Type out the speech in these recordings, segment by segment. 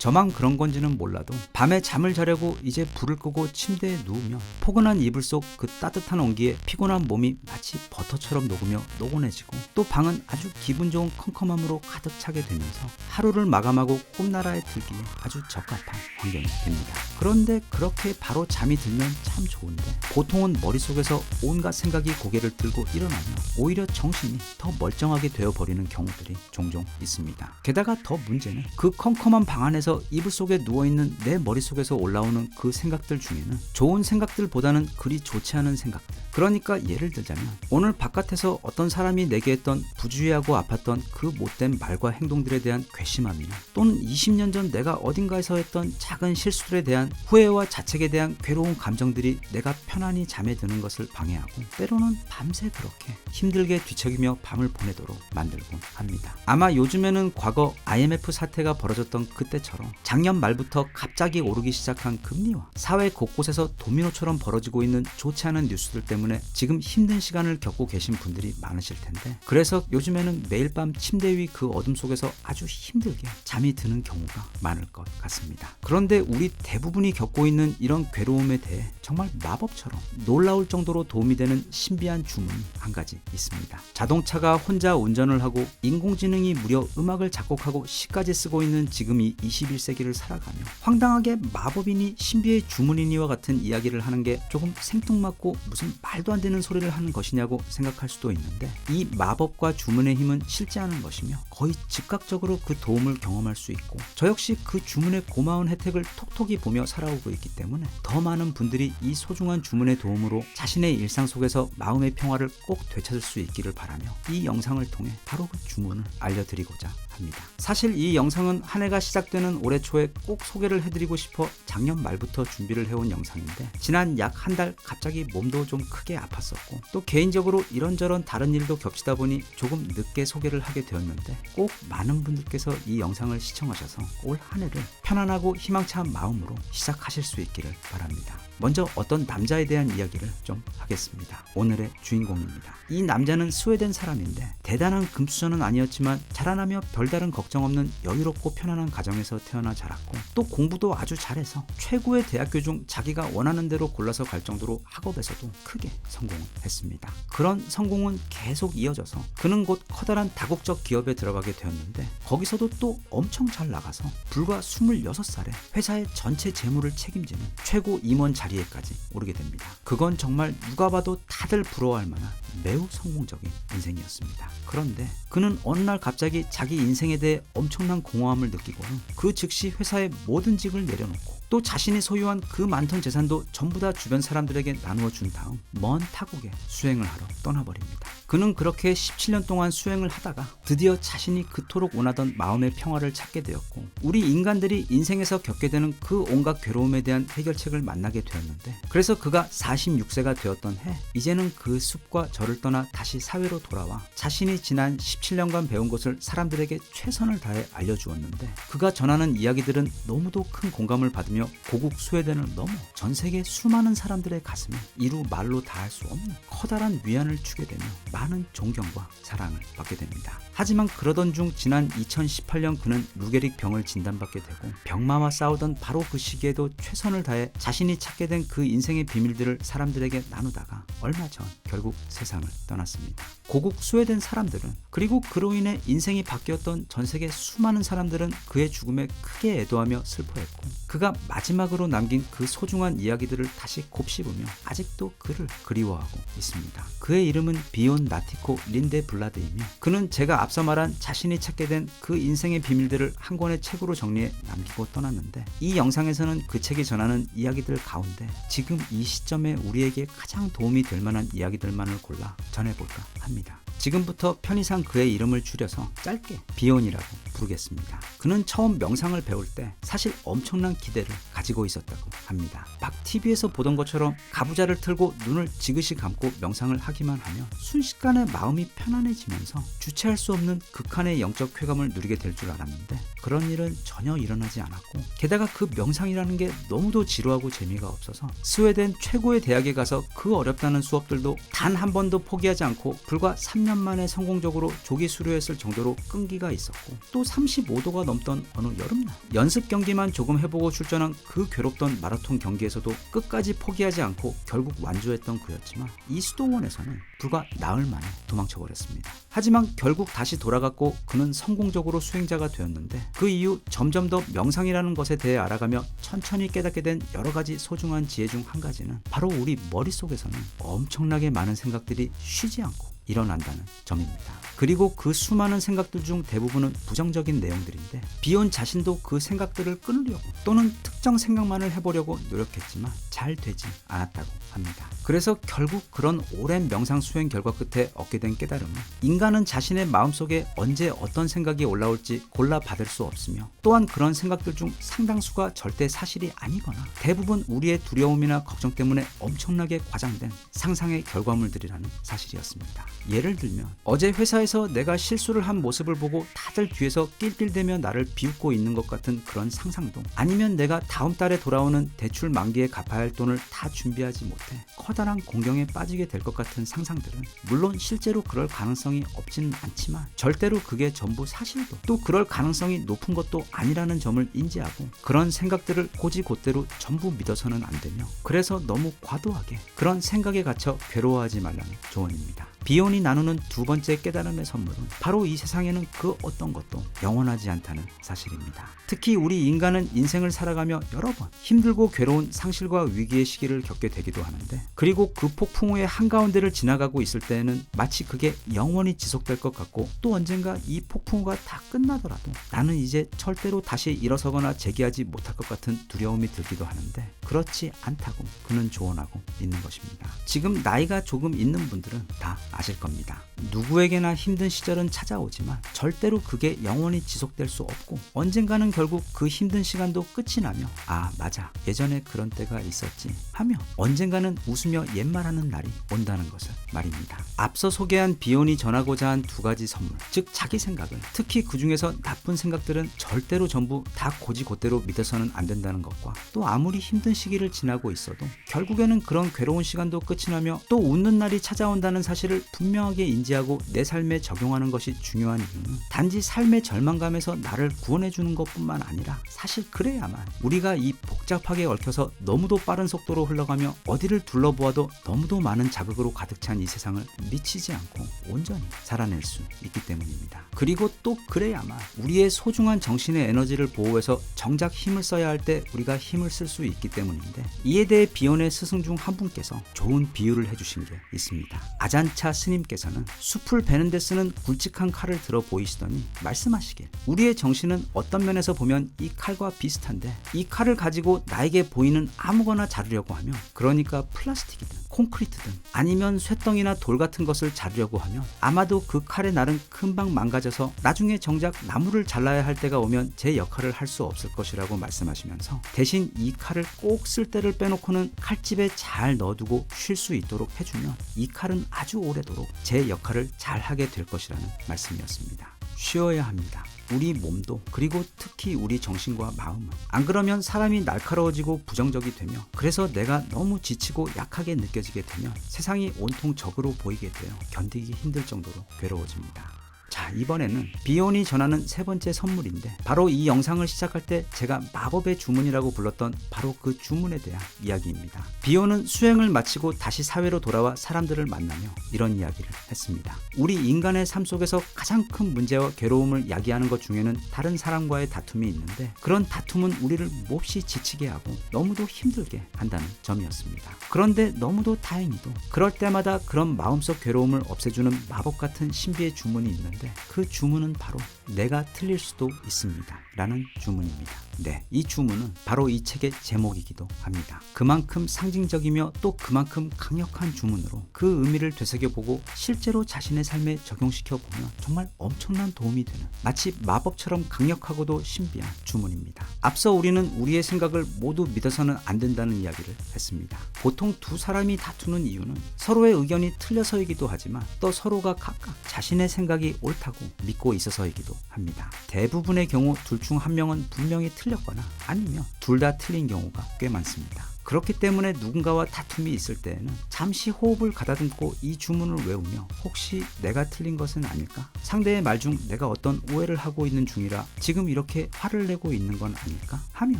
저만 그런 건지는 몰라도 밤에 잠을 자려고 이제 불을 끄고 침대에 누우면 포근한 이불 속 그 따뜻한 온기에 피곤한 몸이 마치 버터처럼 녹으며 노곤해지고, 또 방은 아주 기분 좋은 컴컴함으로 가득 차게 되면서 하루를 마감하고 꿈나라에 들기에 아주 적합한 환경이 됩니다. 그런데 그렇게 바로 잠이 들면 참 좋은데, 보통은 머릿속에서 온갖 생각이 고개를 들고 일어나면 오히려 정신이 더 멀쩡하게 되어버리는 경우들이 종종 있습니다. 게다가 더 문제는 그 컴컴한 방 안에서 이불 속에 누워있는 내 머릿속에서 올라오는 그 생각들 중에는 좋은 생각들보다는 그리 좋지 않은 생각들, 그러니까 예를 들자면 오늘 바깥에서 어떤 사람이 내게 했던 부주의하고 아팠던 그 못된 말과 행동들에 대한 괘씸함이나, 또는 20년 전 내가 어딘가에서 했던 작은 실수들에 대한 후회와 자책에 대한 괴로운 감정들이 내가 편안히 잠에 드는 것을 방해하고, 때로는 밤새 그렇게 힘들게 뒤척이며 밤을 보내도록 만들곤 합니다. 아마 요즘에는 과거 IMF 사태가 벌어졌던 그때처럼 작년 말부터 갑자기 오르기 시작한 금리와 사회 곳곳에서 도미노처럼 벌어지고 있는 좋지 않은 뉴스들 때문에 지금 힘든 시간을 겪고 계신 분들이 많으실 텐데, 그래서 요즘에는 매일 밤 침대 위 그 어둠 속에서 아주 힘들게 잠이 드는 경우가 많을 것 같습니다. 그런데 우리 대부분이 겪고 있는 이런 괴로움에 대해 정말 마법처럼 놀라울 정도로 도움이 되는 신비한 주문이 한 가지 있습니다. 자동차가 혼자 운전을 하고 인공지능이 무려 음악을 작곡하고 시까지 쓰고 있는 지금 이 21세기를 살아가며 황당하게 마법이니 신비의 주문이니와 같은 이야기를 하는 게 조금 생뚱맞고 무슨 말도 안 되는 소리를 하는 것이냐고 생각할 수도 있는데, 이 마법과 주문의 힘은 실제 하는 것이며 거의 즉각적으로 그 도움을 경험할 수 있고, 저 역시 그 주문의 고마운 혜택을 톡톡히 보며 살아오고 있기 때문에 더 많은 분들이 이 소중한 주문의 도움으로 자신의 일상 속에서 마음의 평화를 꼭 되찾을 수 있기를 바라며 이 영상을 통해 바로 그 주문을 알려드리고자 합니다. 사실 이 영상은 한 해가 시작되는 올해 초에 꼭 소개를 해드리고 싶어 작년 말부터 준비를 해온 영상인데, 지난 약 한 달 갑자기 몸도 좀 크게 아팠었고, 또 개인적으로 이런저런 다른 일도 겹치다 보니 조금 늦게 소개를 하게 되었는데, 꼭 많은 분들께서 이 영상을 시청하셔서 올 한 해를 편안하고 희망찬 마음으로 시작하실 수 있기를 바랍니다. 먼저 어떤 남자에 대한 이야기를 좀 하겠습니다. 오늘의 주인공입니다. 이 남자는 스웨덴 사람인데 대단한 금수저는 아니었지만 자라나며 별다른 걱정 없는 여유롭고 편안한 가정에서 태어나 자랐고, 또 공부도 아주 잘해서 최고의 대학교 중 자기가 원하는 대로 골라서 갈 정도로 학업에서도 크게 성공을 했습니다. 그런 성공은 계속 이어져서 그는 곧 커다란 다국적 기업에 들어가게 되었는데, 거기서도 또 엄청 잘 나가서 불과 26살에 회사의 전체 재무를 책임지는 최고 임원 자리에까지 오르게 됩니다. 그건 정말 누가 봐도 다들 부러워할 만한 매우 성공적인 인생이었습니다. 그런데 그는 어느 날 갑자기 자기 인생에 대해 엄청난 공허함을 느끼고는 그 즉시 회사의 모든 직을 내려놓고, 또 자신이 소유한 그 많던 재산도 전부 다 주변 사람들에게 나누어 준 다음 먼 타국에 수행을 하러 떠나버립니다. 그는 그렇게 17년 동안 수행을 하다가 드디어 자신이 그토록 원하던 마음의 평화를 찾게 되었고, 우리 인간들이 인생에서 겪게 되는 그 온갖 괴로움에 대한 해결책을 만나게 되었는데, 그래서 그가 46세가 되었던 해, 이제는 그 숲과 절을 떠나 다시 사회로 돌아와 자신이 지난 17년간 배운 것을 사람들에게 최선을 다해 알려주었는데, 그가 전하는 이야기들은 너무도 큰 공감을 받으며 고국 스웨덴을 넘어 전 세계 수많은 사람들의 가슴에 이루 말로 다할 수 없는 커다란 위안을 주게 되며 많은 존경과 사랑을 받게 됩니다. 하지만 그러던 중 지난 2018년 그는 루게릭 병을 진단받게 되고, 병마와 싸우던 바로 그 시기에도 최선을 다해 자신이 찾게 된 그 인생의 비밀들을 사람들에게 나누다가 얼마 전 결국 세상을 떠났습니다. 고국 스웨덴 사람들은, 그리고 그로 인해 인생이 바뀌었던 전 세계 수많은 사람들은 그의 죽음에 크게 애도하며 슬퍼했고, 그가 마지막으로 남긴 그 소중한 이야기들을 다시 곱씹으며 아직도 그를 그리워하고 있습니다. 그의 이름은 비온 나티코 린데 블라드이며, 그는 제가 앞서 말한 자신이 찾게 된 그 인생의 비밀들을 한 권의 책으로 정리해 남기고 떠났는데, 이 영상에서는 그 책이 전하는 이야기들 가운데 지금 이 시점에 우리에게 가장 도움이 될 만한 이야기들만을 골라 전해볼까 합니다. 지금부터 편의상 그의 이름을 줄여서 짧게 비온이라고 부르겠습니다. 그는 처음 명상을 배울 때 사실 엄청난 기대를 가지고 있었다고 합니다. 막 TV에서 보던 것처럼 가부좌를 틀고 눈을 지그시 감고 명상을 하기만 하면 순식간에 마음이 편안해지면서 주체할 수 없는 극한의 영적 쾌감을 누리게 될 줄 알았는데, 그런 일은 전혀 일어나지 않았고, 게다가 그 명상이라는 게 너무도 지루하고 재미가 없어서 스웨덴 최고의 대학에 가서 그 어렵다는 수업들도 단 한 번도 포기하지 않고 불과 3년 3년 만에 성공적으로 조기 수료했을 정도로 끈기가 있었고, 또 35도가 넘던 어느 여름날 연습 경기만 조금 해보고 출전한 그 괴롭던 마라톤 경기에서도 끝까지 포기하지 않고 결국 완주했던 그였지만, 이 수도원에서는 불과 나흘 만에 도망쳐버렸습니다. 하지만 결국 다시 돌아갔고 그는 성공적으로 수행자가 되었는데, 그 이후 점점 더 명상이라는 것에 대해 알아가며 천천히 깨닫게 된 여러 가지 소중한 지혜 중 한 가지는 바로 우리 머릿속에서는 엄청나게 많은 생각들이 쉬지 않고 일어난다는 점입니다. 그리고 그 수많은 생각들 중 대부분은 부정적인 내용들인데, 비온 자신도 그 생각들을 끊으려고 또는 특정 생각만을 해보려고 노력했지만 잘 되지 않았다고 합니다. 그래서 결국 그런 오랜 명상 수행 결과 끝에 얻게 된 깨달음은, 인간은 자신의 마음속에 언제 어떤 생각이 올라올지 골라 받을 수 없으며, 또한 그런 생각들 중 상당수가 절대 사실이 아니거나 대부분 우리의 두려움이나 걱정 때문에 엄청나게 과장된 상상의 결과물들이라는 사실이었습니다. 예를 들면 어제 회사에서 내가 실수를 한 모습을 보고 다들 뒤에서 낄낄대며 나를 비웃고 있는 것 같은 그런 상상도, 아니면 내가 다음 달에 돌아오는 대출 만기에 갚아야 할 돈을 다 준비하지 못해 커다란 공경에 빠지게 될 것 같은 상상들은, 물론 실제로 그럴 가능성이 없지는 않지만 절대로 그게 전부 사실도, 또 그럴 가능성이 높은 것도 아니라는 점을 인지하고, 그런 생각들을 고지곧대로 전부 믿어서는 안 되며, 그래서 너무 과도하게 그런 생각에 갇혀 괴로워하지 말라는 조언입니다. 비온이 나누는 두 번째 깨달음의 선물은 바로 이 세상에는 그 어떤 것도 영원하지 않다는 사실입니다. 특히 우리 인간은 인생을 살아가며 여러 번 힘들고 괴로운 상실과 위기의 시기를 겪게 되기도 하는데, 그리고 그 폭풍우의 한가운데를 지나가고 있을 때에는 마치 그게 영원히 지속될 것 같고, 또 언젠가 이 폭풍우가 다 끝나더라도 나는 이제 절대로 다시 일어서거나 재기하지 못할 것 같은 두려움이 들기도 하는데, 그렇지 않다고 그는 조언하고 있는 것입니다. 지금 나이가 조금 있는 분들은 다 아실 겁니다. 누구에게나 힘든 시절은 찾아오지만 절대로 그게 영원히 지속될 수 없고, 언젠가는 결국 그 힘든 시간도 끝이 나며, 아 맞아 예전에 그런 때가 있었지 하며 언젠가는 웃으며 옛말하는 날이 온다는 것을 말입니다. 앞서 소개한 비온이 전하고자 한 두 가지 선물, 즉 자기 생각을, 특히 그 중에서 나쁜 생각들은 절대로 전부 다 고지곧대로 믿어서는 안 된다는 것과, 또 아무리 힘든 시기를 지나고 있어도 결국에는 그런 괴로운 시간도 끝이 나며 또 웃는 날이 찾아온다는 사실을 분명하게 인지하고 내 삶에 적용하는 것이 중요한 이유는, 단지 삶의 절망감에서 나를 구원해주는 것뿐만 아니라 사실 그래야만 우리가 이 복잡하게 얽혀서 너무도 빠른 속도로 흘러가며 어디를 둘러보아도 너무도 많은 자극으로 가득 찬 이 세상을 미치지 않고 온전히 살아낼 수 있기 때문입니다. 그리고 또 그래야만 우리의 소중한 정신의 에너지를 보호해서 정작 힘을 써야 할 때 우리가 힘을 쓸 수 있기 때문인데, 이에 대해 비온의 스승 중 한 분께서 좋은 비유를 해주신 게 있습니다. 아잔차 스님께서는 숲을 베는 데 쓰는 굵직한 칼을 들어 보이시더니 말씀하시길, 우리의 정신은 어떤 면에서 보면 이 칼과 비슷한데, 이 칼을 가지고 나에게 보이는 아무거나 자르려고 하면, 그러니까 플라스틱이든 콘크리트든 아니면 쇳덩이나 돌 같은 것을 자르려고 하면 아마도 그 칼의 날은 금방 망가져서 나중에 정작 나무를 잘라야 할 때가 오면 제 역할을 할 수 없을 것이라고 말씀하시면서, 대신 이 칼을 꼭 쓸 때를 빼놓고는 칼집에 잘 넣어두고 쉴 수 있도록 해주면 이 칼은 아주 오래도록 제 역할을 잘 하게 될 것이라는 말씀이었습니다. 쉬어야 합니다. 우리 몸도, 그리고 특히 우리 정신과 마음은. 안 그러면 사람이 날카로워지고 부정적이 되며, 그래서 내가 너무 지치고 약하게 느껴지게 되면 세상이 온통 적으로 보이게 되어 견디기 힘들 정도로 괴로워집니다. 자, 이번에는 비온이 전하는 세 번째 선물인데, 바로 이 영상을 시작할 때 제가 마법의 주문이라고 불렀던 바로 그 주문에 대한 이야기입니다. 비온은 수행을 마치고 다시 사회로 돌아와 사람들을 만나며 이런 이야기를 했습니다. 우리 인간의 삶 속에서 가장 큰 문제와 괴로움을 야기하는 것 중에는 다른 사람과의 다툼이 있는데, 그런 다툼은 우리를 몹시 지치게 하고 너무도 힘들게 한다는 점이었습니다. 그런데 너무도 다행히도 그럴 때마다 그런 마음속 괴로움을 없애주는 마법 같은 신비의 주문이 있는데, 그 주문은 바로 내가 틀릴 수도 있습니다 라는 주문입니다. 네, 이 주문은 바로 이 책의 제목이기도 합니다. 그만큼 상징적이며 또 그만큼 강력한 주문으로 그 의미를 되새겨보고 실제로 자신의 삶에 적용시켜보면 정말 엄청난 도움이 되는, 마치 마법처럼 강력하고도 신비한 주문입니다. 앞서 우리는 우리의 생각을 모두 믿어서는 안 된다는 이야기를 했습니다. 보통 두 사람이 다투는 이유는 서로의 의견이 틀려서이기도 하지만, 또 서로가 각각 자신의 생각이 옳다고 믿고 있어서이기도 합니다. 대부분의 경우 둘 중 한 명은 분명히 틀렸거나 아니면 둘 다 틀린 경우가 꽤 많습니다. 그렇기 때문에 누군가와 다툼이 있을 때에는 잠시 호흡을 가다듬고 이 주문을 외우며 혹시 내가 틀린 것은 아닐까? 상대의 말 중 내가 어떤 오해를 하고 있는 중이라 지금 이렇게 화를 내고 있는 건 아닐까? 하며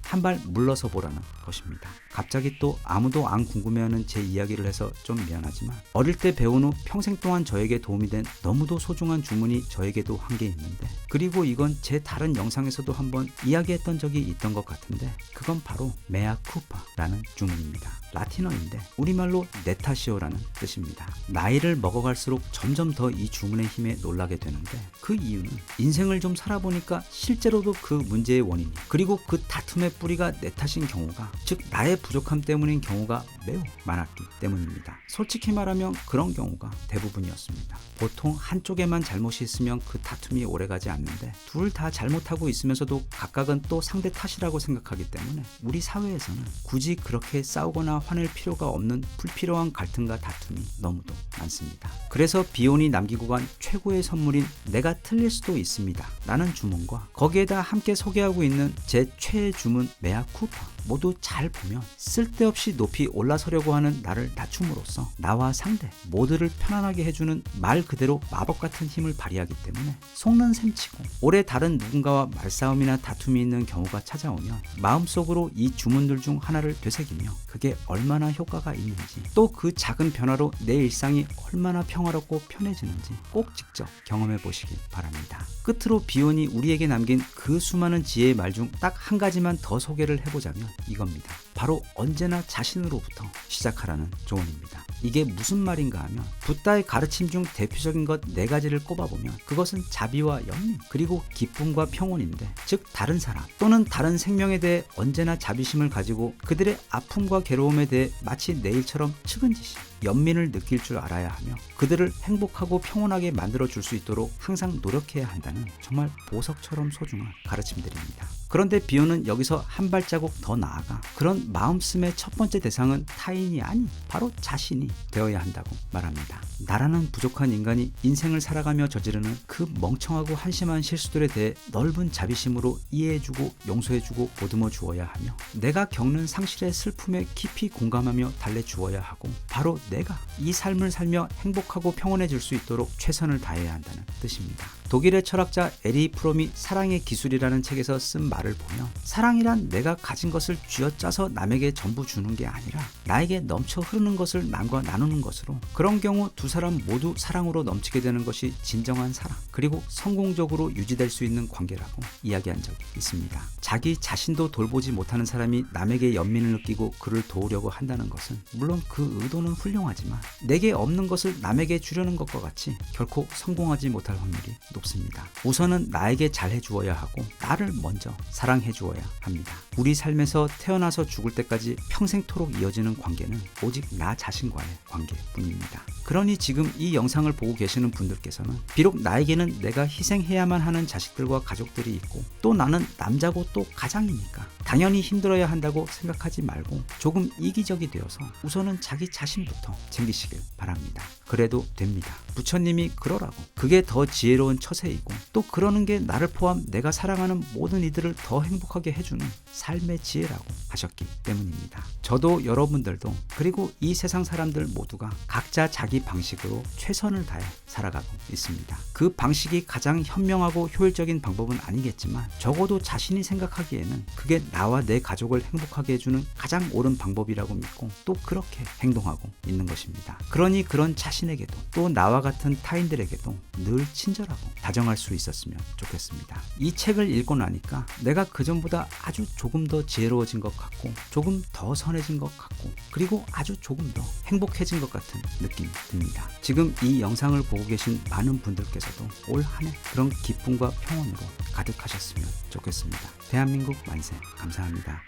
한 발 물러서 보라는 것입니다. 갑자기 또 아무도 안 궁금해하는 제 이야기를 해서 좀 미안하지만 어릴 때 배운 후 평생 동안 저에게 도움이 된 너무도 소중한 주문이 저에게도 한 게 있는데, 그리고 이건 제 다른 영상에서도 한번 이야기했던 적이 있던 것 같은데, 그건 바로 메아 쿠파라는 주문입니다. 라틴어인데 우리말로 내 탓이오라는 뜻입니다. 나이를 먹어갈수록 점점 더 이 주문의 힘에 놀라게 되는데, 그 이유는 인생을 좀 살아보니까 실제로도 그 문제의 원인이, 그리고 그 다툼의 뿌리가 내 탓인 경우가, 즉 나의 부족함 때문인 경우가 매우 많았기 때문입니다. 솔직히 말하면 그런 경우가 대부분이었습니다. 보통 한쪽에만 잘못이 있으면 그 다툼이 오래가지 않는데, 둘 다 잘못하고 있으면서도 각각은 또 상대 탓이라고 생각하기 때문에 우리 사회에서는 굳이 그렇게 싸우거나 화낼 필요가 없는 불필요한 갈등과 다툼이 너무도 많습니다. 그래서 비혼이 남기고 간 최고의 선물인 내가 틀릴 수도 있습니다 라는 주문과 거기에다 함께 소개하고 있는 제 최애 주문 메아 쿠파, 모두 잘 보면 쓸데없이 높이 올라서려고 하는 나를 낮춤으로써 나와 상대 모두를 편안하게 해주는 말 그대로 마법 같은 힘을 발휘하기 때문에 속는 셈치고 오래 다른 누군가와 말싸움이나 다툼이 있는 경우가 찾아오면 마음속으로 이 주문들 중 하나를 되새기며 그게 얼마나 효과가 있는지, 또 그 작은 변화로 내 일상이 얼마나 평화롭고 편해지는지 꼭 직접 경험해 보시기 바랍니다. 끝으로 비혼이 우리에게 남긴 그 수많은 지혜의 말 중 딱 한 가지만 더 소개를 해보자면 이겁니다. 바로 언제나 자신으로부터 시작하라는 조언입니다. 이게 무슨 말인가 하면 붓다의 가르침 중 대표적인 것 4가지를 꼽아보면 그것은 자비와 연민, 그리고 기쁨과 평온인데, 즉 다른 사람 또는 다른 생명에 대해 언제나 자비심을 가지고 그들의 아픔과 괴로움에 대해 마치 내 일처럼 측은지심, 연민을 느낄 줄 알아야 하며 그들을 행복하고 평온하게 만들어 줄 수 있도록 항상 노력해야 한다는 정말 보석처럼 소중한 가르침들입니다. 그런데 비혼은 여기서 한 발자국 더 나아가 그런 마음씀의 첫 번째 대상은 타인이 아닌 바로 자신이 되어야 한다고 말합니다. 나라는 부족한 인간이 인생을 살아가며 저지르는 그 멍청하고 한심한 실수들에 대해 넓은 자비심으로 이해해주고 용서해주고 보듬어 주어야 하며, 내가 겪는 상실의 슬픔에 깊이 공감하며 달래주어야 하고, 바로 내가 이 삶을 살며 행복하고 평온해질 수 있도록 최선을 다해야 한다는 뜻입니다. 독일의 철학자 에리 프롬이 사랑의 기술이라는 책에서 쓴 말을 보면, 사랑이란 내가 가진 것을 쥐어짜서 남에게 전부 주는 게 아니라 나에게 넘쳐 흐르는 것을 남과 나누는 것으로, 그런 경우 두 사람 모두 사랑으로 넘치게 되는 것이 진정한 사랑, 그리고 성공적으로 유지될 수 있는 관계라고 이야기한 적이 있습니다. 자기 자신도 돌보지 못하는 사람이 남에게 연민을 느끼고 그를 도우려고 한다는 것은 물론 그 의도는 훌륭하지만 내게 없는 것을 남에게 주려는 것과 같이 결코 성공하지 못할 확률이 높습니다. 우선은 나에게 잘해 주어야 하고 나를 먼저 사랑해 주어야 합니다. 우리 삶에서 태어나서 죽을 때까지 평생토록 이어지는 관계는 오직 나 자신과의 관계뿐입니다. 그러니 지금 이 영상을 보고 계시는 분들께서는 비록 나에게는 내가 희생해야만 하는 자식들과 가족들이 있고, 또 나는 남자고 또 가장이니까 당연히 힘들어야 한다고 생각하지 말고 조금 이기적이 되어서 우선은 자기 자신부터 챙기시길 바랍니다. 그래도 됩니다. 부처님이 그러라고, 그게 더 지혜로운 처세이고, 또 그러는 게 나를 포함 내가 사랑하는 모든 이들을 더 행복하게 해주는 삶의 지혜라고 하셨기 때문입니다. 저도 여러분들도, 그리고 이 세상 사람들 모두가 각자 자기 방식으로 최선을 다해 살아가고 있습니다. 그 방식이 가장 현명하고 효율적인 방법은 아니겠지만 적어도 자신이 생각하기에는 그게 나와 내 가족을 행복하게 해주는 가장 옳은 방법이라고 믿고 또 그렇게 행동하고 있는 것입니다. 그러니 그런 자신에게도 또 나와 같은 타인들에게도 늘 친절하고 다정할 수 있었으면 좋겠습니다. 이 책을 읽고 나니까 내가 그전보다 아주 조금 더 지혜로워진 것 같고, 조금 더 선해진 것 같고, 그리고 아주 조금 더 행복해진 것 같은 느낌이 듭니다. 지금 이 영상을 보고 계신 많은 분들께서도 올 한 해 그런 기쁨과 평온으로 가득하셨으면 좋겠습니다. 대한민국 만세. 감사합니다.